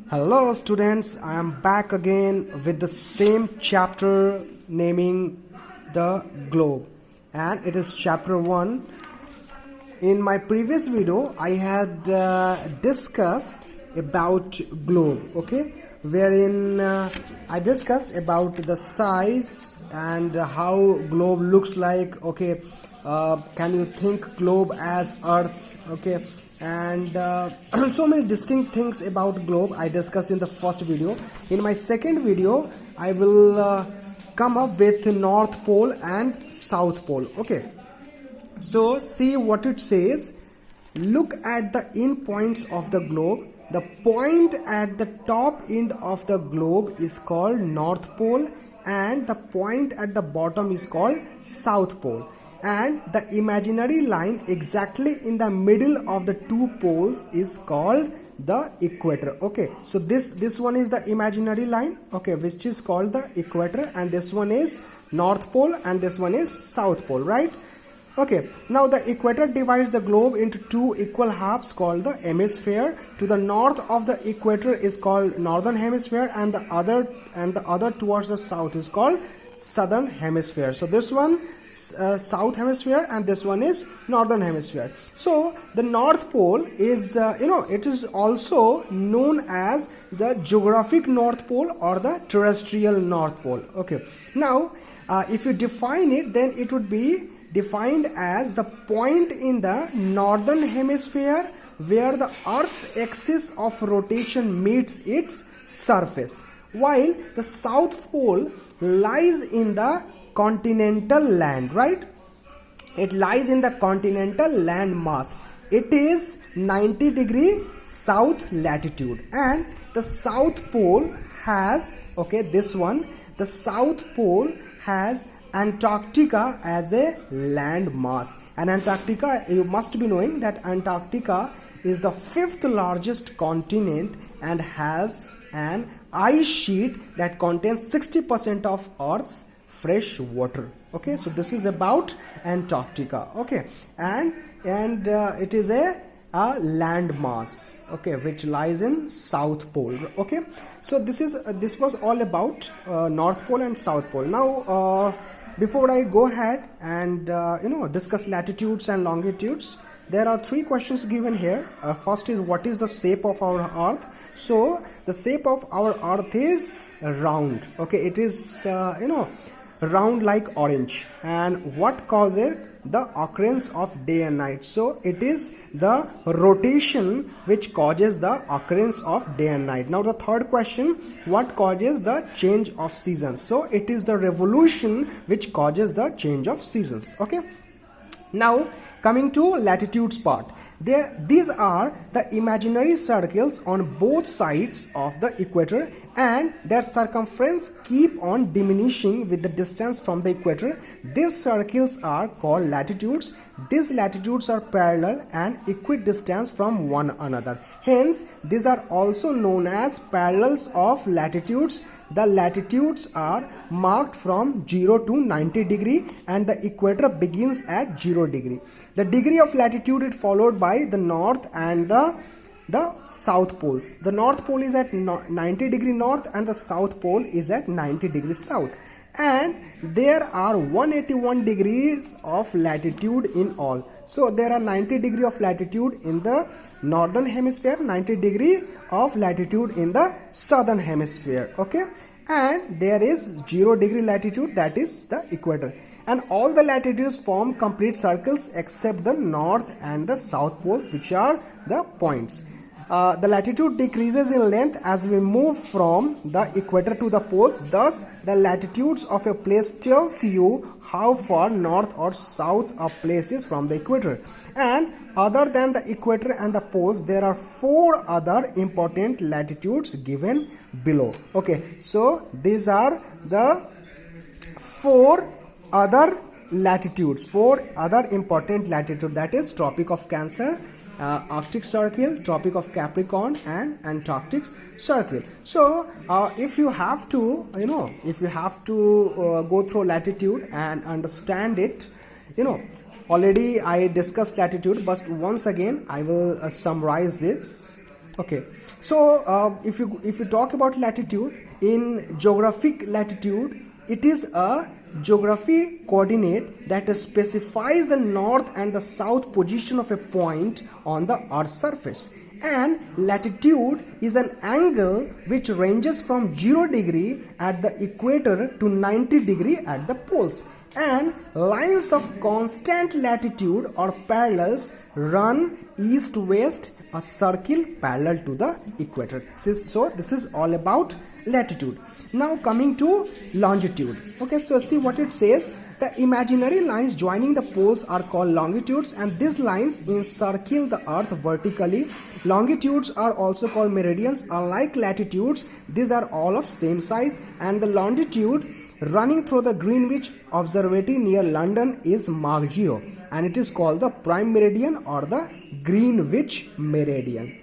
Hello students, I am back again with the same chapter naming the globe, and it is chapter 1. In my previous video I had discussed about globe, okay, wherein I discussed about the size and how globe looks like, okay. Can you think globe as earth, okay, and so many distinct things about globe I discussed in the first video. In my second video I will come up with North Pole and South Pole, okay. So see what it says. Look at the end points of the globe. The point at the top end of the globe is called North Pole, and the point at the bottom is called South Pole. And the imaginary line exactly in the middle of the two poles is called the equator, okay. So this one is the imaginary line, okay, which is called the equator, and this one is North Pole and this one is South Pole, right? Okay, now the equator divides the globe into two equal halves called the hemisphere. To the north of the equator is called northern hemisphere, and the other towards the south is called southern hemisphere. So this one south hemisphere and this one is northern hemisphere. So the North Pole is it is also known as the geographic North Pole or the terrestrial North Pole, okay. Now if you define it, then it would be defined as the point in the northern hemisphere where the Earth's axis of rotation meets its surface, while the South Pole lies in the continental land, right? It lies in the continental land mass. It is 90 degree south latitude, and the South Pole has, okay, this one, the South Pole has Antarctica as a land mass. And Antarctica, you must be knowing that Antarctica is the fifth largest continent and has an ice sheet that contains 60% of Earth's fresh water, okay. So this is about Antarctica, okay, and it is a land mass, okay, which lies in South Pole, okay. So this was all about North Pole and South Pole. Now before I go ahead and discuss latitudes and longitudes, there are three questions given here. First is, what is the shape of our Earth? So the shape of our Earth is round, okay. It is round like orange. And what causes the occurrence of day and night? So it is the rotation which causes the occurrence of day and night. Now the third question, what causes the change of seasons? So it is the revolution which causes the change of seasons, okay. Now coming to latitudes part, these are the imaginary circles on both sides of the equator, and their circumference keep on diminishing with the distance from the equator. These circles are called latitudes. These latitudes are parallel and equidistant from one another. Hence, these are also known as parallels of latitudes. The latitudes are marked from 0 to 90 degree, and the equator begins at 0 degree. The degree of latitude is followed by the north and the south poles. The North Pole is at 90 degree north and the South Pole is at 90 degrees south. And there are 181 degrees of latitude in all. So there are 90 degree of latitude in the northern hemisphere, 90 degree of latitude in the southern hemisphere, okay. And there is 0 degree latitude, that is the equator. And all the latitudes form complete circles except the north and the south poles, which are the points. The latitude decreases in length as we move from the equator to the poles. Thus, the latitudes of a place tells you how far north or south a place is from the equator. And other than the equator and the poles, there are 4 other important latitudes given below. Okay, so these are the 4 other latitudes, 4 other important latitudes, that is Tropic of Cancer, Arctic Circle, Tropic of Capricorn, and Antarctic Circle. So if you have to go through latitude and understand it, already I discussed latitude, but once again I will summarize this. Okay, If you talk about latitude, in geographic latitude, it is a geography coordinate that specifies the north and the south position of a point on the Earth's surface. And latitude is an angle which ranges from 0 degree at the equator to 90 degree at the poles. And lines of constant latitude or parallels run east-west, a circle parallel to the equator. So this is all about latitude. Now coming to longitude. Okay, so see what it says. The imaginary lines joining the poles are called longitudes, and these lines encircle the earth vertically. Longitudes are also called meridians. Unlike latitudes, these are all of same size, and the longitude running through the Greenwich Observatory near London is Mach 0, and it is called the prime meridian or the Greenwich meridian.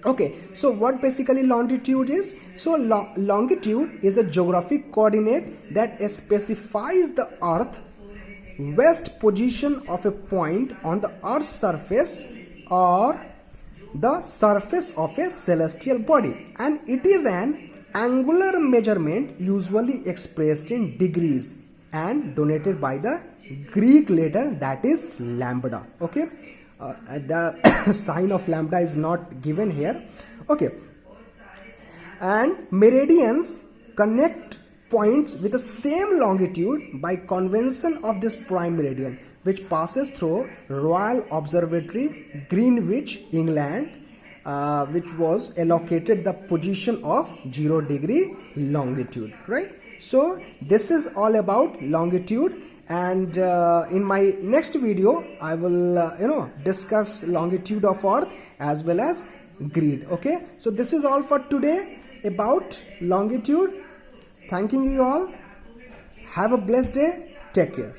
Okay, so what basically longitude is? So longitude is a geographic coordinate that specifies the earth west position of a point on the earth's surface or the surface of a celestial body, and it is an angular measurement usually expressed in degrees and denoted by the Greek letter that is lambda. Okay, the sign of lambda is not given here. Okay, and meridians connect points with the same longitude by convention of this prime meridian, which passes through Royal Observatory, Greenwich, England, which was allocated the position of 0 degree longitude, right? So this is all about longitude, and in my next video I will discuss longitude of earth as well as grid. Okay, so this is all for today about longitude. Thanking you all. Have a blessed day. Take care.